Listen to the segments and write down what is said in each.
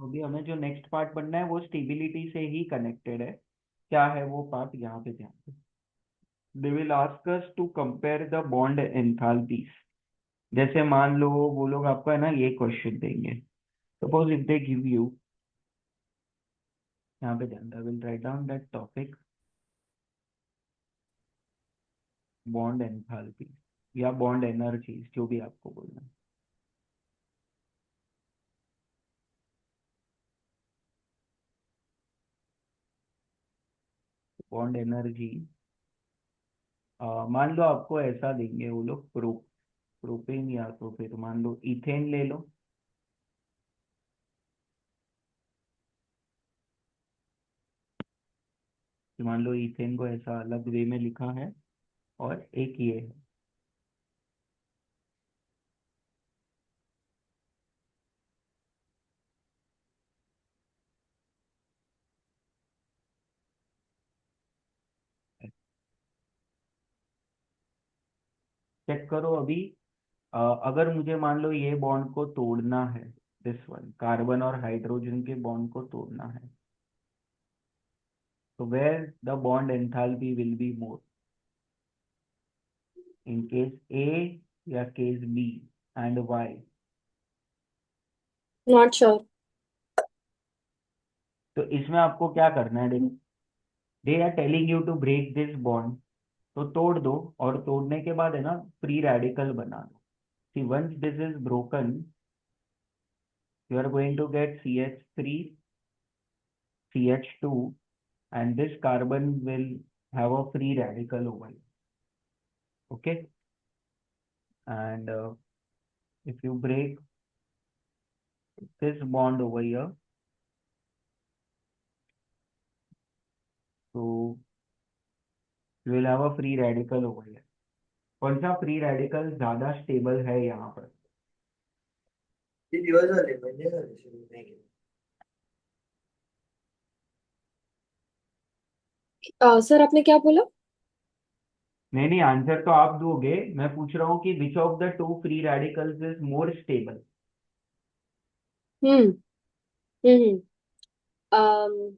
तो अभी हमें जो नेक्स्ट पार्ट पढ़ना है वो स्टेबिलिटी से ही कनेक्टेड है। क्या है वो पार्ट, यहाँ पे ध्यान दे। They will ask us to compare the bond enthalpies. जैसे मान लो वो लोग आपको है ना ये क्वेश्चन देंगे। Suppose if they give you, यहाँ पे ध्यान, I will write down that topic, bond enthalpy या बॉन्ड एनर्जीज, जो भी आपको बोलना है। बॉन्ड एनर्जी, मान लो आपको ऐसा देंगे वो लोग, प्रोपेन, या तो फिर मान लो इथेन ले लो। कि मान लो इथेन को ऐसा अलग वे में लिखा है, और एक ये है। चेक करो अभी। अगर मुझे मान लो ये बॉन्ड को तोड़ना है, दिस वन कार्बन और हाइड्रोजन के बॉन्ड को तोड़ना है, तो where the bond enthalpy will be more, in case A या case B, and why? Not sure. तो इसमें आपको क्या करना है, देखो, they are telling you to break this bond, तो तोड़ दो। और तोड़ने के बाद है ना, फ्री रेडिकल बना दो। See once this is broken, you are going to get CH3, CH2, and this carbon will have a free radical over here. Okay, and if you break this bond over here, so you will have a free radical over here. कौन सा free radical ज्यादा stable है यहाँ पर? ते दिवस झाले म्हणजे झाले सुरू नाही केलं. सर आपने क्या बोला? नहीं नहीं, आंसर तो आप दोगे, मैं पूछ रहा हूँ कि which of the two free radicals is more stable. Hmm hmm um,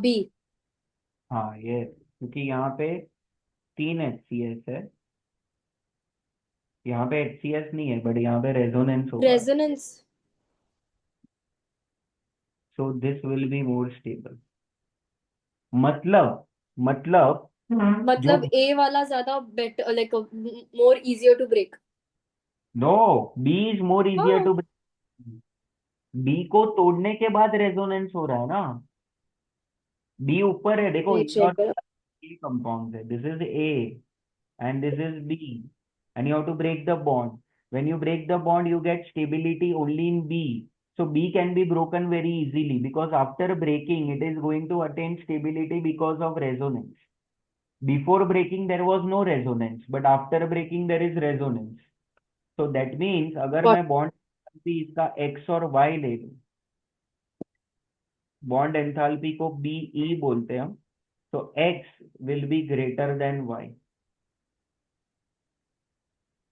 B. हाँ ये, क्योंकि यहाँ पे 3 HCS है, यहाँ पे HCS नहीं है, बट यहाँ पे रेजोनेंस होगा। Resonance. So this will be more stable. मतलब जो, मतलब ए वाला ज्यादा better, like more easier to break. No, B is more easier हाँ। टू, बी को तोड़ने के बाद रेजोनेंस हो रहा है ना। बी ऊपर है, देखो, ये ए और चेक करो। कंपाउंड है, this is a and this is B, and you have to break the bond. When you break the bond, you get stability only in B. So B can be broken very easily, because after breaking, it is going to attain stability because of resonance. Before breaking, there was no resonance, but after breaking, there is resonance. So that means अगर Got मैं bond भी इसका X और Y ले लूं, bond enthalpy को BE बोलते हैं हम, तो X will be greater then Y।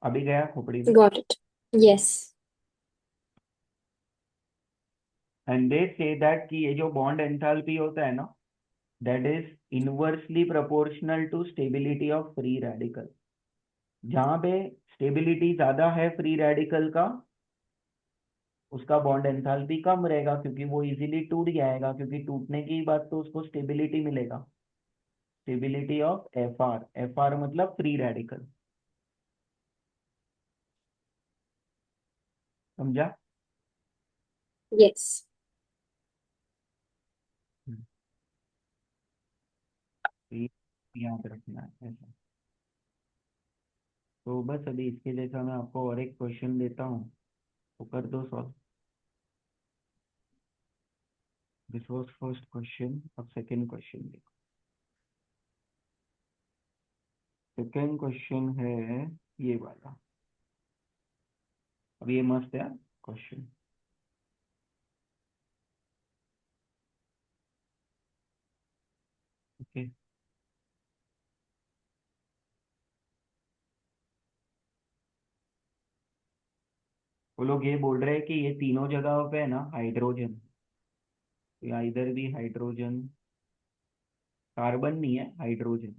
अभी गया खोपड़ी में। got it. Yes. And they say that कि ये जो बॉन्ड एंथैल्पी होता है ना, that is inversely proportional to stability of free radical. जहां पे स्टेबिलिटी ज्यादा है फ्री रेडिकल का, उसका बॉन्ड एंथैल्पी कम रहेगा, क्योंकि वो इजीली टूट जाएगा, क्योंकि टूटने की बात तो उसको स्टेबिलिटी मिलेगा। स्टेबिलिटी ऑफ FR, FR मतलब फ्री रेडिकल। समझा? Yes. तो ये याद रखना है ऐसा। तो बस अभी इसके जैसा मैं आपको और एक क्वेश्चन देता हूँ, तो कर दो solve. This was first question, अब सेकंड क्वेश्चन देखो। सेकेंड क्वेश्चन है ये वाला। अब ये मस्त है क्वेश्चन। ओके, वो लोग ये बोल रहे हैं कि ये तीनों जगहों पे है ना हाइड्रोजन, या इधर भी हाइड्रोजन, कार्बन नहीं है हाइड्रोजन।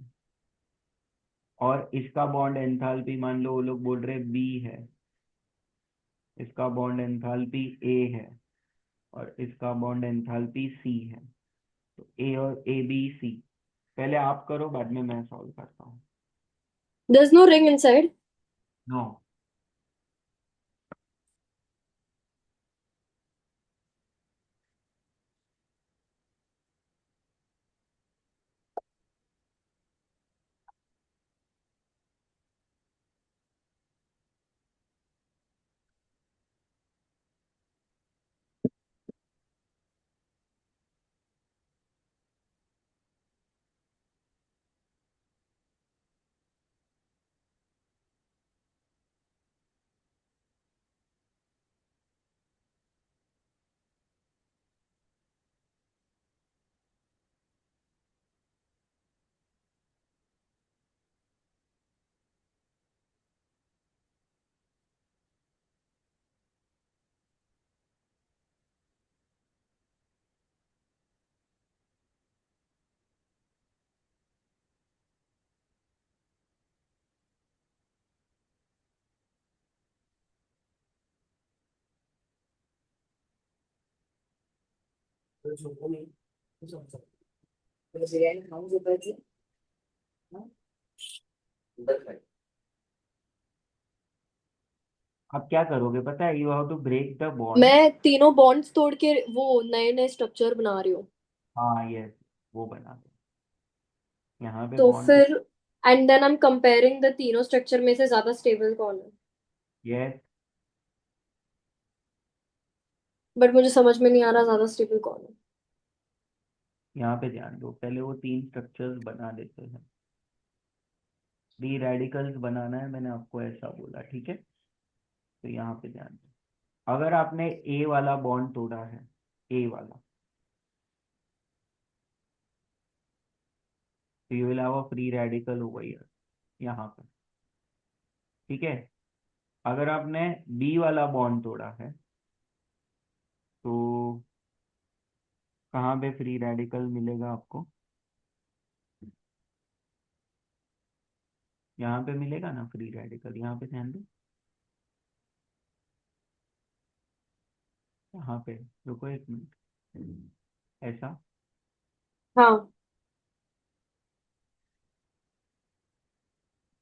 और इसका बॉन्ड एंथैल्पी मान लो वो लोग बोल रहे हैं बी है, इसका बॉन्ड एंथैल्पी ए है, और इसका बॉन्ड एंथैल्पी सी है। तो ए और ए बी सी, पहले आप करो बाद में मैं सॉल्व करता हूँ। There's no ring inside. No. अब क्या करोगे पता है, you have to break the bond. मैं तीनों बॉन्ड्स तोड़ के वो नए नए स्ट्रक्चर बना रही हूँ। हाँ यस, वो बना दो, यहाँ पे तो बॉन्ड। फिर and then I am comparing the तीनों स्ट्रक्चर में से ज्यादा स्टेबल कौन है। यस, बट मुझे समझ में नहीं आ रहा ज्यादा स्टेबल कौन है। यहाँ पे ध्यान दो, पहले वो तीन स्ट्रक्चर्स बना देते हैं। फ्री रेडिकल्स बनाना है, मैंने आपको ऐसा बोला, ठीक है। तो यहाँ पे ध्यान दो, अगर आपने ए वाला बॉन्ड तोड़ा है, ए वाला, तो you will have a free radical over here, यहाँ पर, ठीक है। अगर आपने बी वाला बॉन्ड तोड़ा है, तो कहाँ पे फ्री रेडिकल मिलेगा आपको, यहाँ पे मिलेगा ना फ्री रेडिकल, यहाँ पे ध्यान दो, यहाँ पे, रुको एक मिनट, ऐसा, हाँ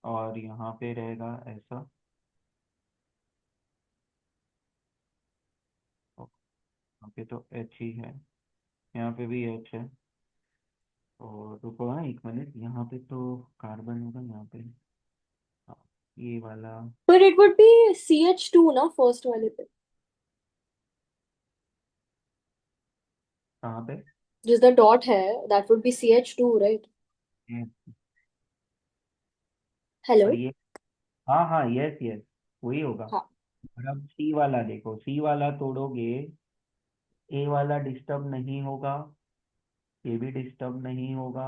और यहाँ पे रहेगा ऐसा, और यहाँ पे तो एच ही है, यहाँ पे भी एच है, और रुको हाँ एक मिनट, यहाँ पे तो कार्बन होगा यहाँ पे, हाँ, ये वाला, पर इट वुड बी CH2 ना फर्स्ट वाले पे। कहाँ पे, जिसका डॉट है that would be CH2 right. ये, हेलो। और ये, हाँ हाँ यस यस, वही होगा। हाँ और अब सी वाला देखो, सी वाला तोड़ोगे, ए वाला डिस्टर्ब नहीं होगा, ये भी डिस्टर्ब नहीं होगा,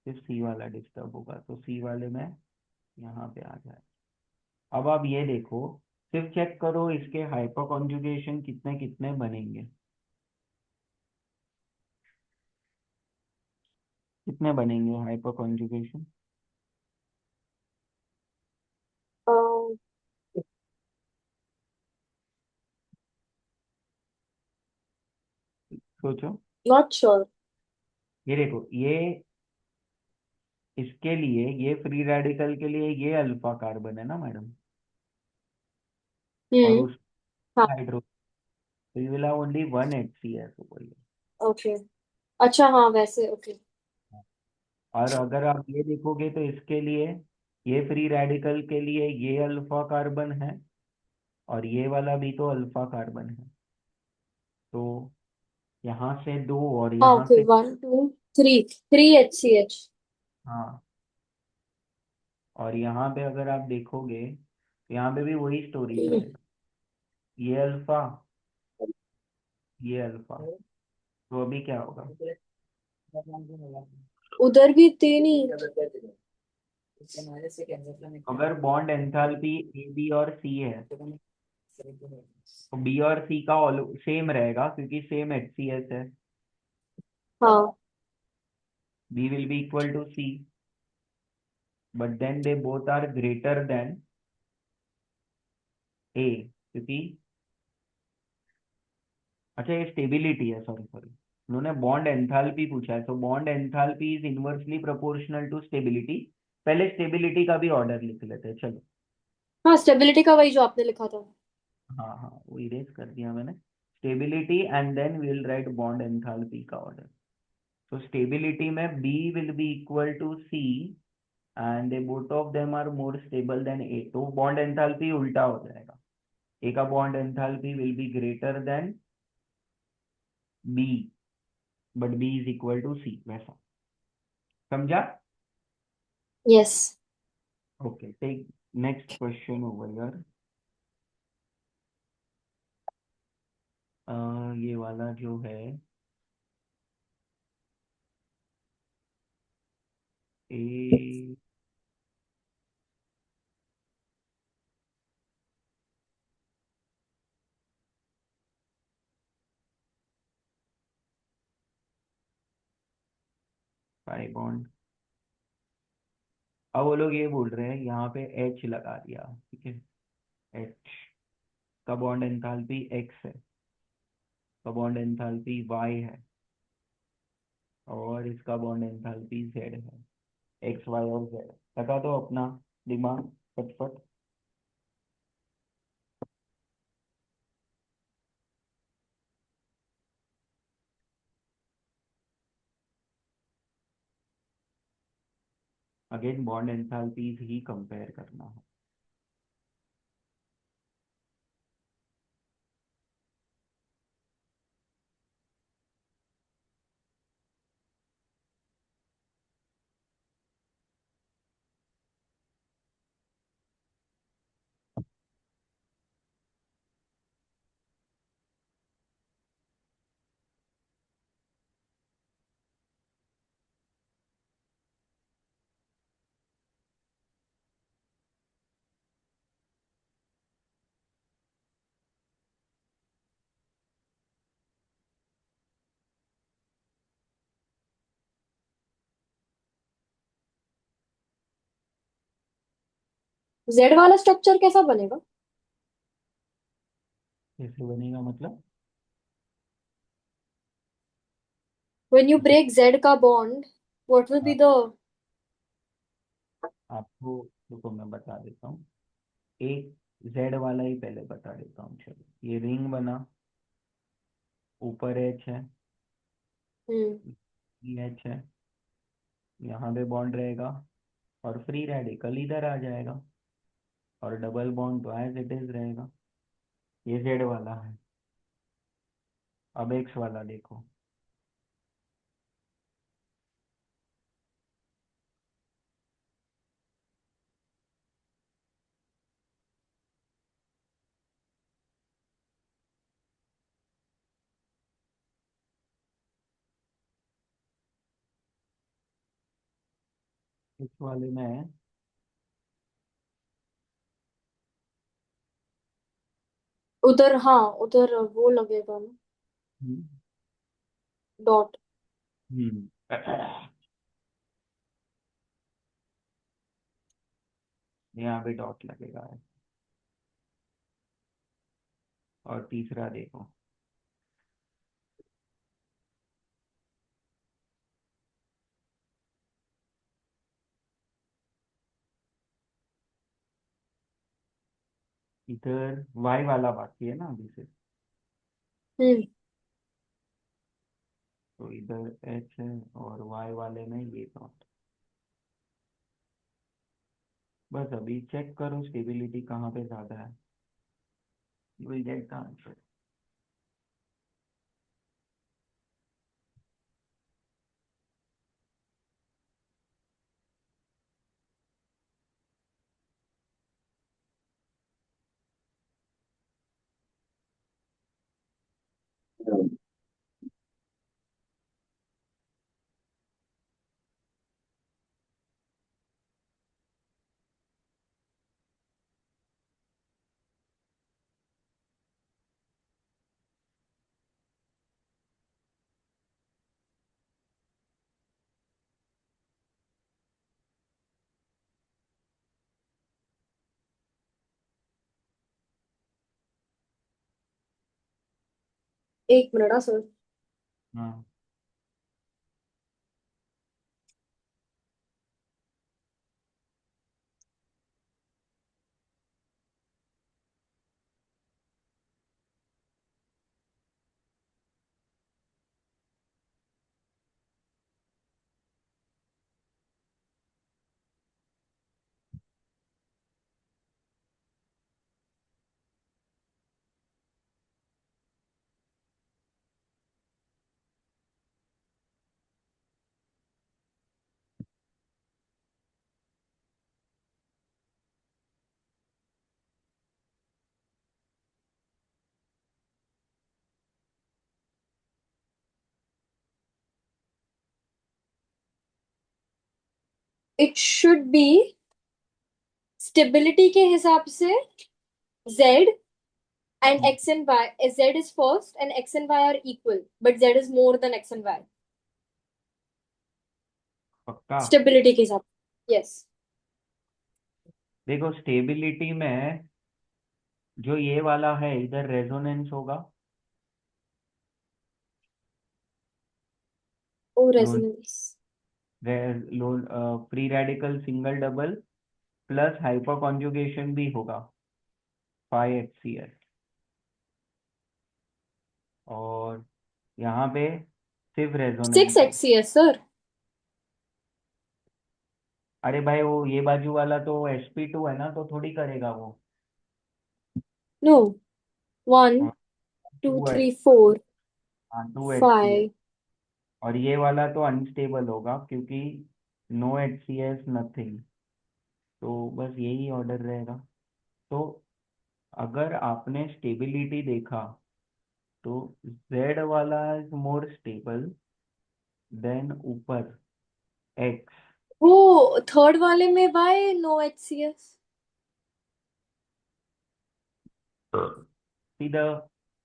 सिर्फ सी वाला डिस्टर्ब होगा, तो सी वाले में यहाँ पे आ जाए। अब आप ये देखो, सिर्फ चेक करो इसके हाइपर कॉन्जुगेशन कितने कितने बनेंगे, कितने बनेंगे हाइपर कॉन्जुगेशन, सोचो। Not sure. ये देखो, ये इसके लिए, ये फ्री रेडिकल के लिए ये अल्फा कार्बन है ना मैडम, और हम्म। उस हाँ हाइड्रो, तो you will have only one HCl over here. Okay. अच्छा हाँ वैसे ओके। और अगर आप ये देखोगे तो इसके लिए, ये फ्री रेडिकल के लिए ये अल्फा कार्बन है, और ये वाला भी तो अल्फा कार्बन है, तो यहाँ से दो और हाँ यहाँ ओके से, 3 3 HCH। हाँ, और यहाँ पे अगर आप देखोगे, तो यहाँ पे भी वही स्टोरी चलेगा, ये अल्फा, ये अल्फा, तो अभी क्या होगा, उधर भी 3 ही। अगर बॉन्ड एंथैल्पी ए बी और सी है, तो बी और सी का सेम रहेगा क्योंकि सेम HCS है. हाँ B will be equal to C, but then they both are greater than A, क्योंकि अच्छा ये स्टेबिलिटी है, सॉरी सॉरी, उन्होंने बॉन्ड एंथैल्पी पूछा है, तो bond enthalpy is inversely proportional to stability. पहले स्टेबिलिटी का भी ऑर्डर लिख लेते हैं, चलो. हाँ, स्टेबिलिटी का वही जो आपने लिखा था। हाँ हाँ, वो इरेज कर दिया मैंने. Stability and then will write bond enthalpy का ऑर्डर. तो स्टेबिलिटी में B will be equal to C and both of them are more stable than A, तो बॉन्ड एंथैल्पी उल्टा हो जाएगा. A का bond enthalpy will be greater than B, but B is equal to C, वैसा. समझा? Yes. Okay, take next question over यार. ये वाला जो है, ए, पाई बॉन्ड. अब वो लोग ये बोल रहे हैं यहाँ पे H लगा दिया, ठीक है. H का बॉन्ड एंथैल्पी X है, का बॉन्ड एंथैल्पी Y है, और इसका बॉन्ड एंथैल्पी Z है. XY और Z लगा दो अपना दिमाग फटफट. अगेन बॉन्ड एंथैल्पीज ही कंपेयर करना है. जेड वाला स्ट्रक्चर कैसा बनेगा? कैसे बनेगा मतलब? व्हेन यू ब्रेक जेड का बॉन्ड, व्हाट विल बी हाँ, द। आपको रुको मैं बता देता हूँ. एक जेड वाला ही पहले बता देता हूँ, चलो. ये रिंग बना, ऊपर एच है, हम्म। एच है, यहाँ पे बॉन्ड रहेगा, और फ्री रेडिकल इधर आ जाएगा, और डबल बॉन्ड तो एज इट इज रहेगा. ये जेड वाला है. अब एक्स वाला देखो. एक्स वाले में उधर, हाँ, उधर वो लगेगा ना, हम्म, डॉट। हम्म, यहाँ पे डॉट लगेगा. और तीसरा देखो. इधर वाई वाला बाकी है ना अभी से, हम्म। तो इधर एच है, और वाई वाले में ये डॉट. बस अभी चेक करो स्टेबिलिटी कहाँ पे ज्यादा है, you will get the answer. एक मिनट सर. हाँ, इट शुड बी स्टेबिलिटी के हिसाब से z and x and y. Z is first and x and y are equal, but z is more than x and y. पक्का। Stability के हिसाब. Yes. देखो stability में जो ये वाला है इधर रेजोनेंस होगा, O lone resonance. Lone free radical single double plus hyperconjugation भी होगा 5 HCl। और यहाँ पे सिर्फ रेजोनेंस सिक्स हो। H C S sir. अरे भाई वो ये बाजू वाला तो sp2 है ना, तो थोड़ी करेगा वो। नो. वन और टू टू थ्री फोर हाँ 2 HCl। फाइव. और ये वाला तो अनस्टेबल होगा क्योंकि नो HCl नथिंग। तो बस यही ऑर्डर रहेगा। तो अगर आपने स्टेबिलिटी देखा तो Z वाला इज मोर स्टेबल देन ऊपर X। वो थर्ड वाले में by no H C S. See the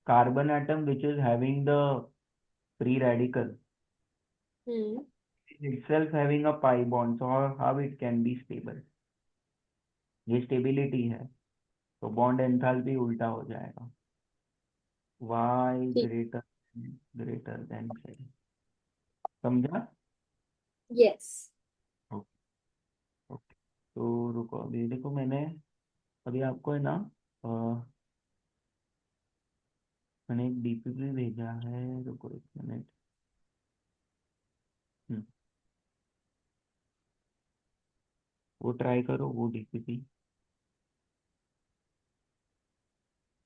carbon atom which is having the free radical hmm. is itself having a pi bond, so how it can be stable? ये stability है, तो bond enthalpy उल्टा हो जाएगा। y ठीक. Greater than z। समझा? Yes. Okay. Okay. तो रुको, अभी देखो मैंने अभी आपको है ना अ, मैंने एक डीपीपी भेजा है, रुको 1 मिनट। हम्म, वो ट्राई करो, वो डीपीपी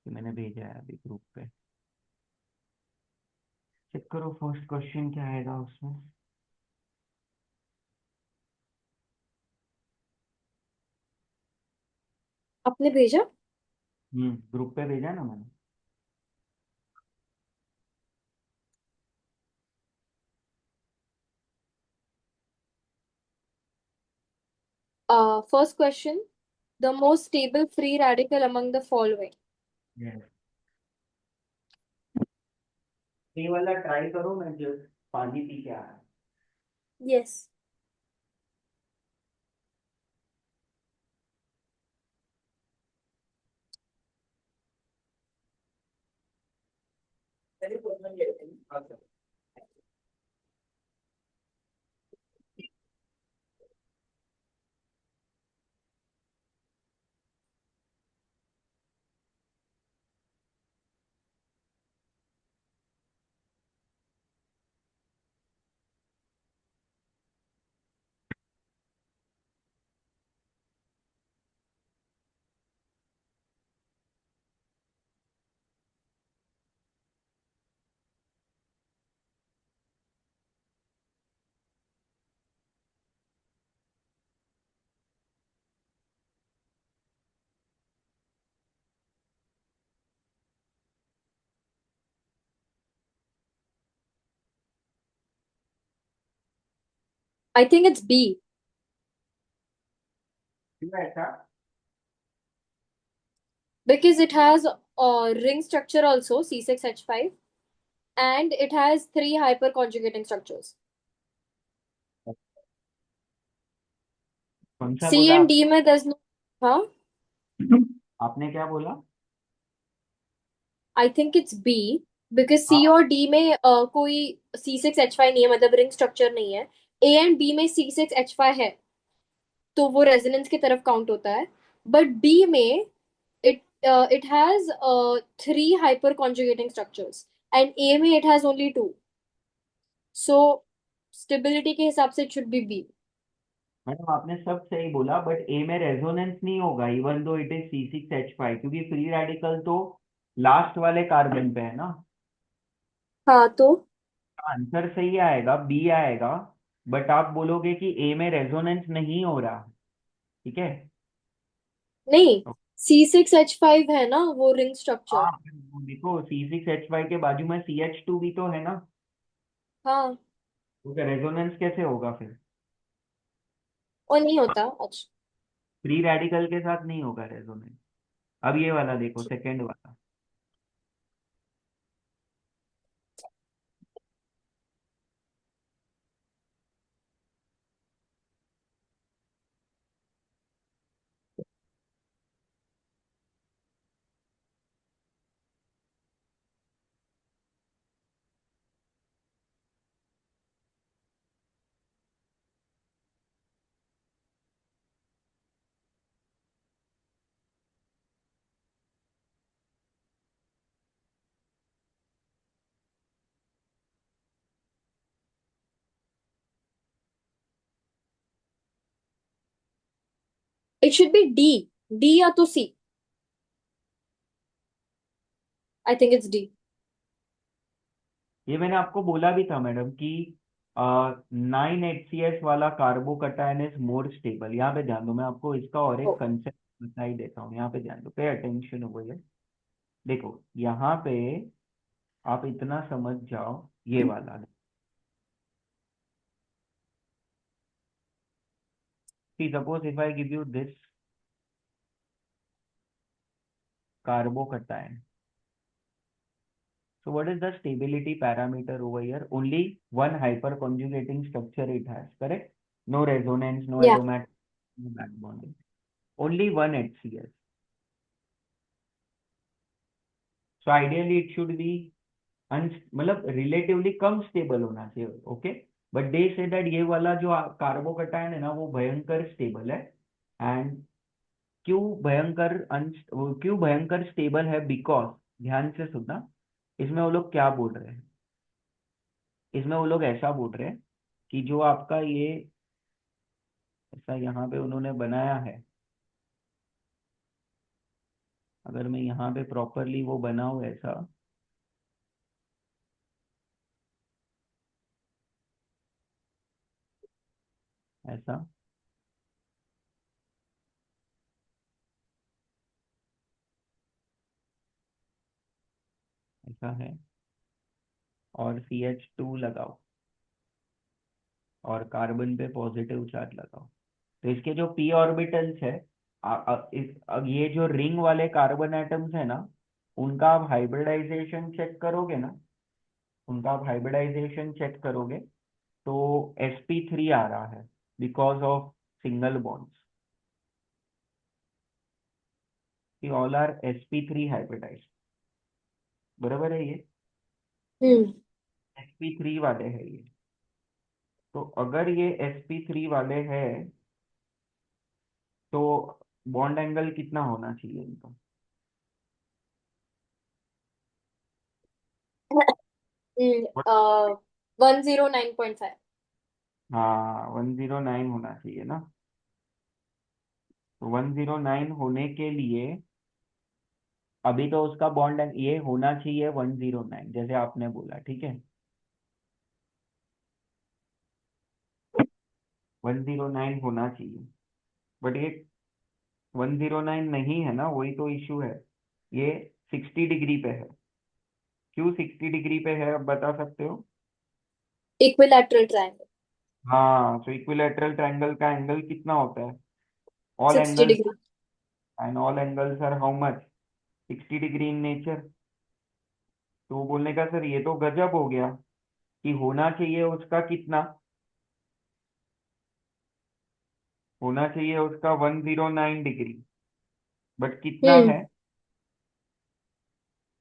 मैंने भेजा है अभी ग्रुप पे। चेक करो फर्स्ट क्वेश्चन क्या आएगा उसमें। आपने भेजा. ग्रुप पे भेजा ना मैंने। First question. The most stable free radical among the following. Yes। ये वाला ट्राई करो, मैं जस्ट पानी पी के आ रहा हूँ। यस. चलिए, क्वेश्चन ये है, अच्छा। I think it's B. क्यों ऐसा? Because it has a ring structure also C6H5, and it has three hyperconjugating structures. कौन सा C बोला and आप? D में there's no. हाँ. आपने क्या बोला? I think it's B. Because C हाँ और डी में कोई C6H5 नहीं है, मतलब रिंग स्ट्रक्चर नहीं है। ए एंड बी में C6H5 है, तो वो रेजोनेंस की तरफ काउंट होता है। बट बी में it it has 3 hyperconjugating structures and A में it has only 2। So stability के हिसाब से it should be B. Madam आपने सब सही बोला, बट ए में रेजोनेंस नहीं होगा even though it is C6H5, क्योंकि फ्री रेडिकल तो लास्ट वाले कार्बन पे है ना। हाँ तो आंसर सही आएगा, बी आएगा। बट आप बोलोगे कि ए में रेजोनेंस नहीं हो रहा। ठीक है। नहीं, C6H5 है ना वो रिंग स्ट्रक्चर। हाँ फिर वो देखो C6H5 के बाजू में CH2 भी तो है ना। हाँ, तो रेजोनेंस कैसे होगा फिर? और नहीं होता। अच्छा। फ्री रेडिकल के साथ नहीं होगा रेजोनेंस। अब ये वाला देखो, सेकंड वाला। It should be D. D या तो C. I think it's D. ये मैंने आपको बोला भी था मैडम कि 9 HCS वाला कार्बोकटायन इज मोर स्टेबल। यहाँ पे ध्यान दो, मैं आपको इसका और ओ। एक कंसेप्ट बता ही देता हूँ। यहाँ पे ध्यान दो, पे अटेंशन ओवर। देखो यहाँ पे आप इतना समझ जाओ, ये वाला। See, suppose if I give you this carbocation, so what is the stability parameter over here? Only one hyperconjugating structure it has, correct? No resonance, no या aromatic, no back bonding. Only one HCS. So ideally it should be मतलब relatively कम stable होना चाहिए। Okay. But they say that ये वाला जो carbocation है ना वो भयंकर स्टेबल है। एंड क्यों भयंकर क्यों भयंकर स्टेबल है? बिकॉज, ध्यान से सुनना, इसमें वो लोग क्या बोल रहे हैं। इसमें वो लोग ऐसा बोल रहे हैं कि जो आपका ये ऐसा यहाँ पे उन्होंने बनाया है, अगर मैं यहाँ पे प्रॉपरली वो बनाऊँ ऐसा, ऐसा, ऐसा है, और CH2 लगाओ और कार्बन पे पॉजिटिव चार्ज लगाओ, तो इसके जो p ऑर्बिटल्स है, अब ये जो रिंग वाले कार्बन एटम्स है ना, उनका आप हाइब्रिडाइजेशन चेक करोगे ना, उनका आप हाइब्रिडाइजेशन चेक करोगे तो sp3 आ रहा है because of single bonds. All are sp3 hybridise. बराबर है ये? हम्म sp3 वाले है ये। तो अगर ये sp3 वाले हैं तो बॉन्ड एंगल कितना होना चाहिए इनका? 109.5। हाँ 109 होना चाहिए ना। तो 109 होने के लिए अभी तो उसका बॉन्ड ये होना चाहिए 109, जैसे आपने बोला, ठीक है। 109 होना चाहिए, बट ये 109 नहीं है ना, वही तो इशू है। ये 60 डिग्री पे है। क्यों 60 डिग्री पे है, अब बता सकते हो? Equilateral triangle. हाँ, तो इक्विलेटरल ट्रायंगल का एंगल कितना होता है? All 60 angles, degree. And all angles are how much? 60 degree in nature. तो वो बोलने का सर ये तो गजब हो गया कि होना चाहिए उसका कितना, होना चाहिए उसका 109 डिग्री, बट कितना हम्म है?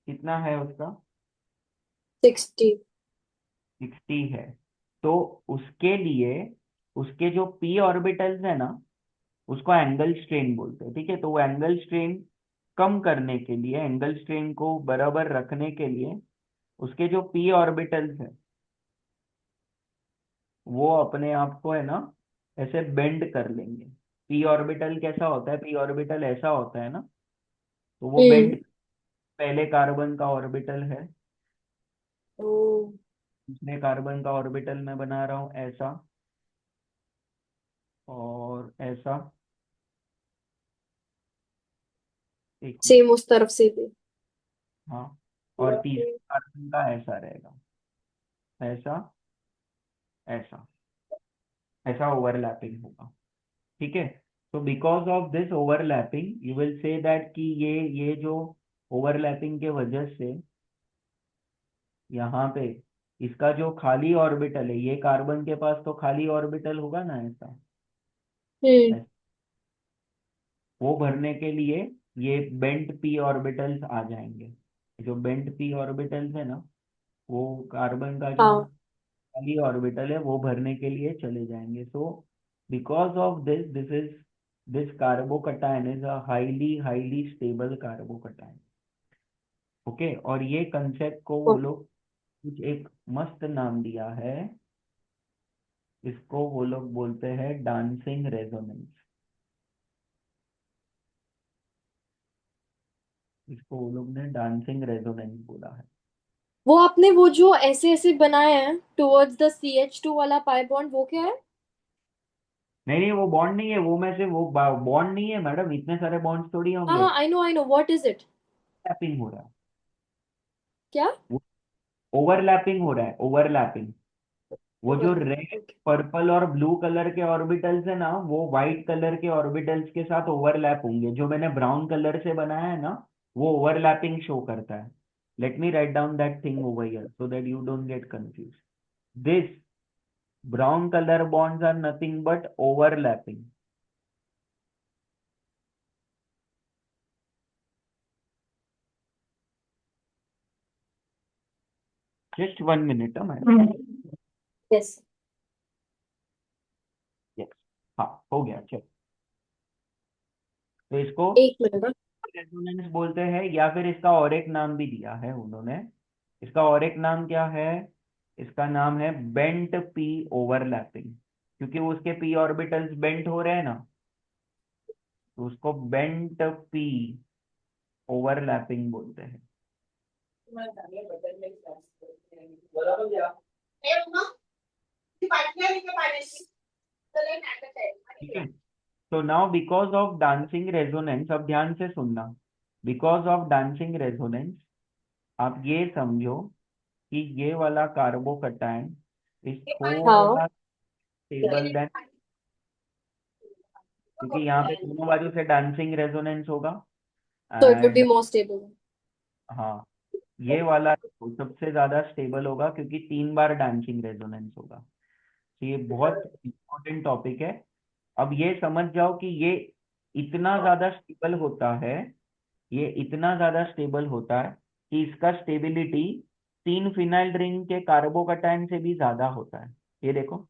कितना है उसका? 60। 60 है, तो उसके लिए उसके जो पी ऑर्बिटल्स है ना, उसको एंगल स्ट्रेन बोलते हैं, ठीक है। तो वो एंगल स्ट्रेन कम करने के लिए, एंगल स्ट्रेन को बराबर रखने के लिए, उसके जो पी ऑर्बिटल्स है वो अपने आप को है ना ऐसे बेंड कर लेंगे। पी ऑर्बिटल कैसा होता है, पी ऑर्बिटल ऐसा होता है ना, तो वो हम्म। बेंड, पहले कार्बन का ऑर्बिटल है, ओ। दूसरे कार्बन का ऑर्बिटल मैं बना रहा हूँ ऐसा और ऐसा, एक मिनट, सेम उस तरफ से भी। हाँ, और तीसरे कार्बन का ऐसा रहेगा, ऐसा, ऐसा, ऐसा ओवरलैपिंग होगा, ठीक है। तो because of this overlapping you will say that कि ये जो ओवरलैपिंग के वजह से यहाँ पे इसका जो खाली ऑर्बिटल है, ये कार्बन के पास तो खाली ऑर्बिटल होगा ना ऐसा, हम्म। ऐसा, वो भरने के लिए ये बेंट पी ऑर्बिटल्स आ जाएंगे। जो बेंट पी ऑर्बिटल्स है ना, वो कार्बन का जो हाँ। खाली ऑर्बिटल है वो भरने के लिए चले जाएंगे। So because of this carbocation is a highly highly stable carbocation, okay. और ये कंसेप्ट को वो लोग कुछ एक मस्त नाम दिया है, इसको वो लोग बोलते हैं डांसिंग रेजोनेंस, इसको वो लोग ने डांसिंग रेजोनेंस बोला है। वो आपने वो जो ऐसे ऐसे बनाए हैं टुवर्ड्स द CH2 वाला पाई बॉन्ड, वो क्या है? नहीं नहीं, वो बॉन्ड नहीं है, वो में से वो बॉन्ड नहीं है मैडम, इतने सारे बॉन्ड्स थोड़ी हाँ होंगे, हाँ, I know what is it. Overlapping हो रहा है, क्या? वो ओवरलैपिंग हो रहा है, ओवरलैपिंग। वो जो ओवरलैपिंग, रेड, ओके। पर्पल और ब्लू कलर के ऑर्बिटल्स है ना, वो व्हाइट कलर के ऑर्बिटल्स के साथ ओवरलैप होंगे। जो मैंने ब्राउन कलर से बनाया है ना, वो ओवरलैपिंग शो करता है। Let me write down that thing over here so that you don't get confuse. This brown color bonds are nothing but overlapping. Just 1 minute, madam. Yes. Yes, हाँ, हो गया, चलो। तो इसको एक मिनट। रेजोनेंस बोलते हैं, या फिर इसका और एक नाम भी दिया है उन्होंने। इसका और एक नाम क्या है? इसका नाम है बेंट पी ओवरलैपिंग, क्योंकि उसके पी ऑर्बिटल्स बेंट हो रहे हैं ना, तो उसको बेंट पी ओवरलैपिंग बोलते हैं। ठीक है। तो now because of dancing resonance, अब ध्यान से सुनना, बिकॉज ऑफ डांसिंग रेजोनेंस आप ये समझो कि ये वाला कार्बोकटायन इज हाँ, थोड़ा स्टेबल देन, क्योंकि यहाँ पे दोनों बाजू से डांसिंग रेजोनेंस होगा। तो it would be and more stable. हाँ, ये वाला सबसे ज्यादा स्टेबल होगा क्योंकि 3 बार डांसिंग रेजोनेंस होगा। तो ये बहुत इंपॉर्टेंट टॉपिक है। अब ये समझ जाओ कि ये इतना ज्यादा स्टेबल होता है, ये इतना ज्यादा स्टेबल होता है कि इसका स्टेबिलिटी 3 फिनाइल रिंग के कार्बोकटायन से भी ज्यादा होता है। ये देखो,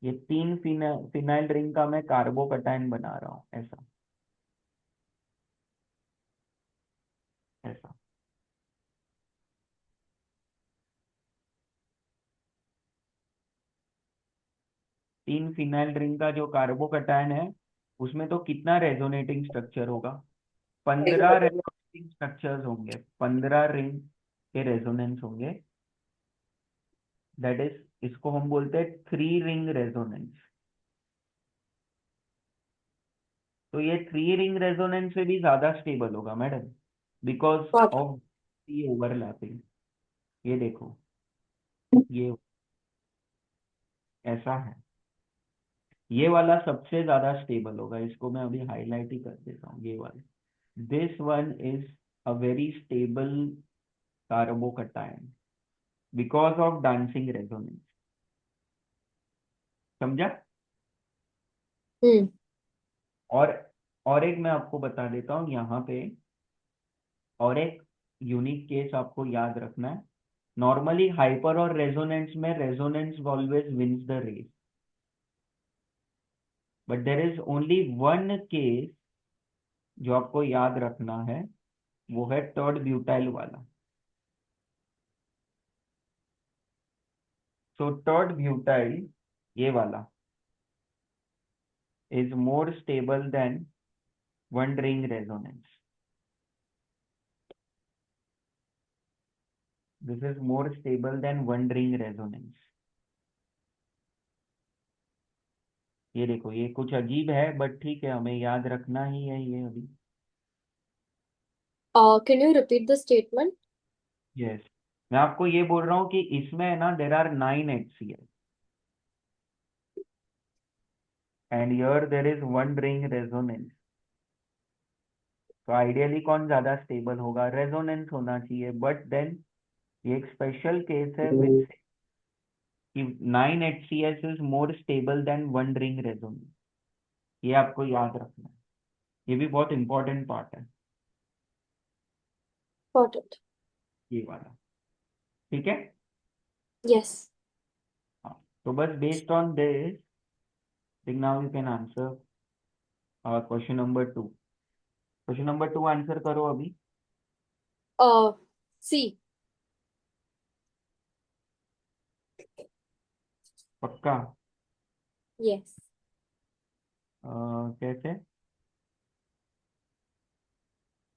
ये 3 फिनाइल रिंग का मैं कार्बोकटायन बना रहा हूँ ऐसा, ऐसा। 3 फिनाइल रिंग का जो कार्बोकटायन है, उसमें तो कितना रेजोनेटिंग स्ट्रक्चर होगा? 15 रेजोनेटिंग स्ट्रक्चर्स होंगे, 15 रिंग के रेजोनेंस होंगे। दैट इज, इसको हम बोलते हैं 3 रिंग रेजोनेंस। तो ये 3 रिंग रेजोनेंस से भी ज्यादा स्टेबल होगा मैडम, बिकॉज बहुत। ऑफ ये ओवरलैपिंग। ये देखो, ये ऐसा है, ये वाला सबसे ज्यादा स्टेबल होगा। इसको मैं अभी हाईलाइट ही कर देता हूँ, ये वाला, this one is a very stable carbocation because of dancing resonance. समझा? हम्म। और और एक मैं आपको बता देता हूँ यहाँ पे, और एक यूनिक केस आपको याद रखना है। नॉर्मली हाइपर और रेजोनेंस में resonance always wins the race, but there is only one case जो आपको याद रखना है, वो है टर्ड ब्यूटाइल वाला। सो टर्ड ब्यूटाइल, ये वाला, is more stable than one ring resonance. This is more stable than one ring resonance. ये देखो, ये कुछ अजीब है बट ठीक है, हमें याद रखना ही है ये अभी। Can you repeat the statement? Yes, मैं आपको ये बोल रहा हूँ कि इसमें है ना, there are 9 HCl and here there is one ring resonance. तो आइडियली कौन ज्यादा स्टेबल होगा? रेजोनेंस होना चाहिए, बट देन ये एक स्पेशल केस है विच कि 9 HCl is more stable then one ring resonance. ये आपको याद रखना है, ये भी बहुत इंपॉर्टेंट पार्ट है, Got it. ये वाला। ठीक है। Yes. हाँ, तो बस based on this think now you can answer question number 2। Question number 2 answer करो अभी। C. पक्का? Yes. कैसे?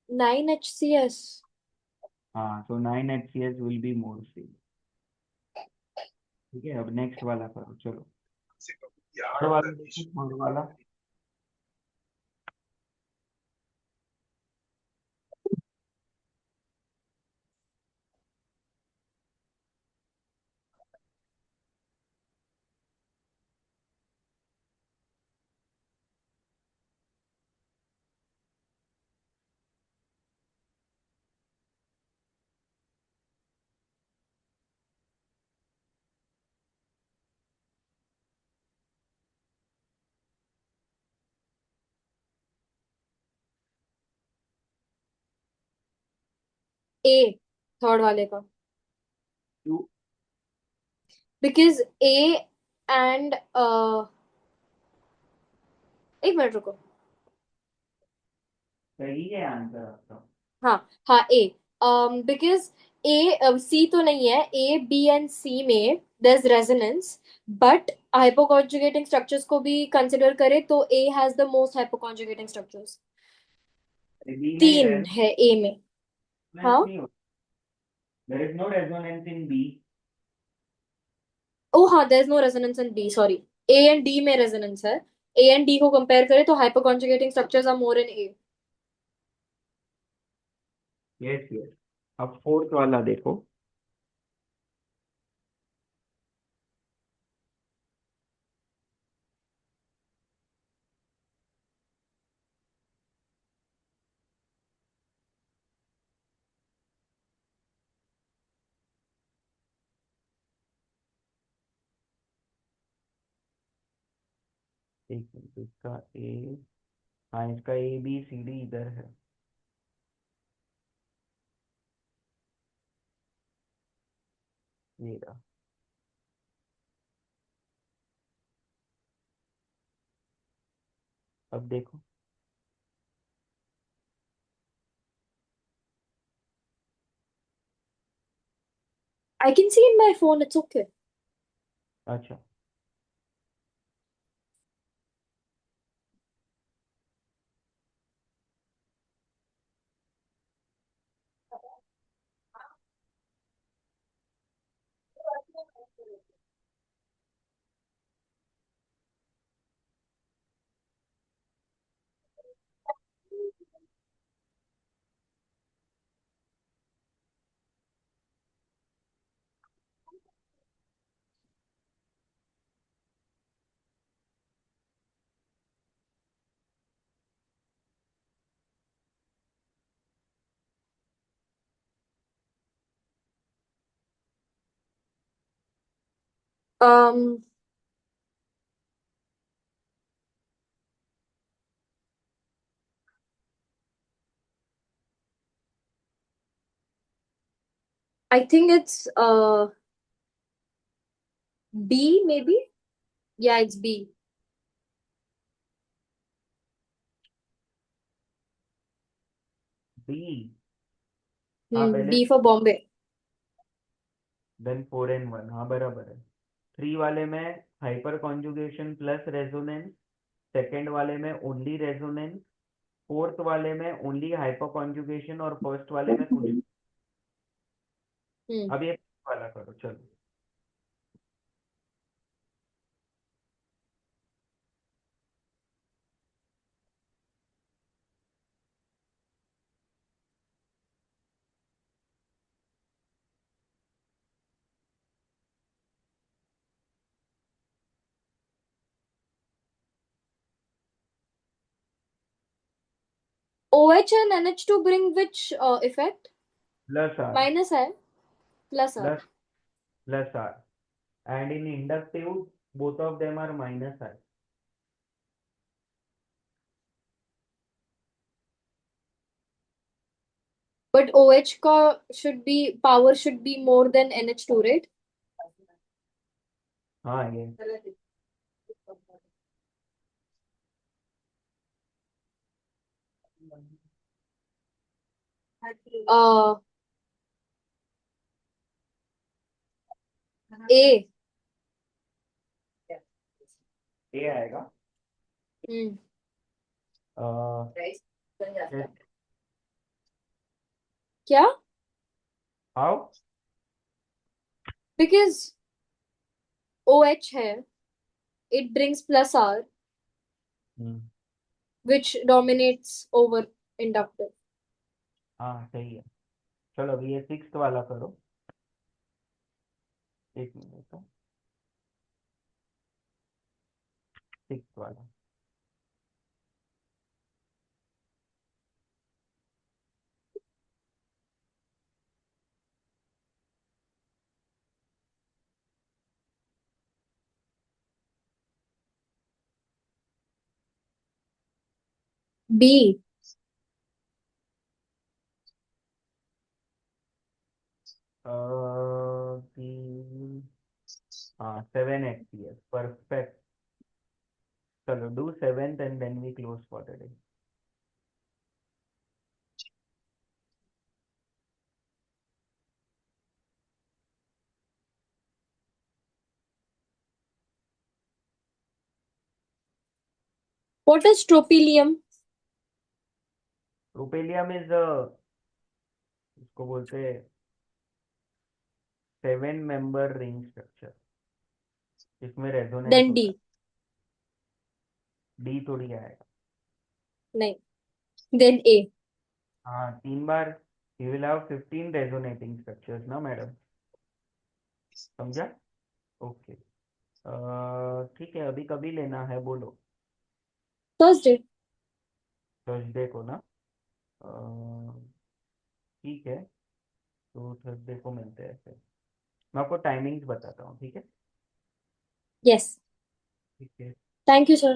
9 HCS. हाँ, तो 9 HCl will be more stable. ठीक है, अब नेक्स्ट वाला करो, चलो। थर्ड वाला देखो, थर्ड वाला। A. थर्ड वाले का। क्यों? Because A and एक मिनट रुको। सही है आंसर आपका। हाँ हाँ, A। बिकॉज A C तो नहीं है, A B and C में there's resonance, but hypoconjugating structures को भी कंसिडर करें तो A has the most hypoconjugating structures। B में 3 है A में। रेजोनेंस हाँ। नहीं होता, there is no resonance in B. ओ हाँ, there's no resonance in B, sorry। A and D में resonance है। A and D को कंपेयर करें तो hypoconjugating structures are more in A। Yes yes. अब फोर्थ वाला देखो। एक मिनट, इसका ए, हाँ इसका ABCD इधर है। ये रहा। अब देखो। I can see in my phone, it's okay। अच्छा, um I think it's B maybe. Yeah, it's B. B. हाँ पहले B for Bombay. Then 4 and 1, हाँ बराबर है। 3 वाले में hyperconjugation plus resonance, second वाले में ओनली रेजोनेंस, फोर्थ वाले में ओनली हाइपर कॉन्जुगेशन और फर्स्ट वाले में कुछ। हम्म अब ये वाला करो चलो। OH and NH2 bring which effect? Plus R. Minus है, plus R. Plus plus R and in inductive both of them are minus R. But OH का should be power should be more than NH2, right? हाँ ये Uh, A. ये आएगा। Hmm. क्या? How. Because OH है, it brings plus R, which dominates over inductive. हाँ सही है। चलो अभी ये सिक्स्थ वाला करो। एक मिनट, सिक्स्थ वाला। B. हाँ 7 FPS परफेक्ट। चलो do seventh and then we close for the day. What is tropylium? Tropylium is इसको बोलते हैं 7 मेंबर रिंग स्ट्रक्चर, इसमें रेजोनेंस Then होता D. है। डी थोड़ी आएगा। नहीं. Then A. हाँ 3 बार you will have 15 resonating structures ना मैडम, समझा। ओके। ठीक है, अभी कभी लेना है बोलो। Thursday. थर्सडे को ना। ठीक है, तो थर्सडे को मिलते हैं फिर। मैं आपको टाइमिंग्स बताता हूँ, ठीक है। Yes. ठीक है। Thank you, sir.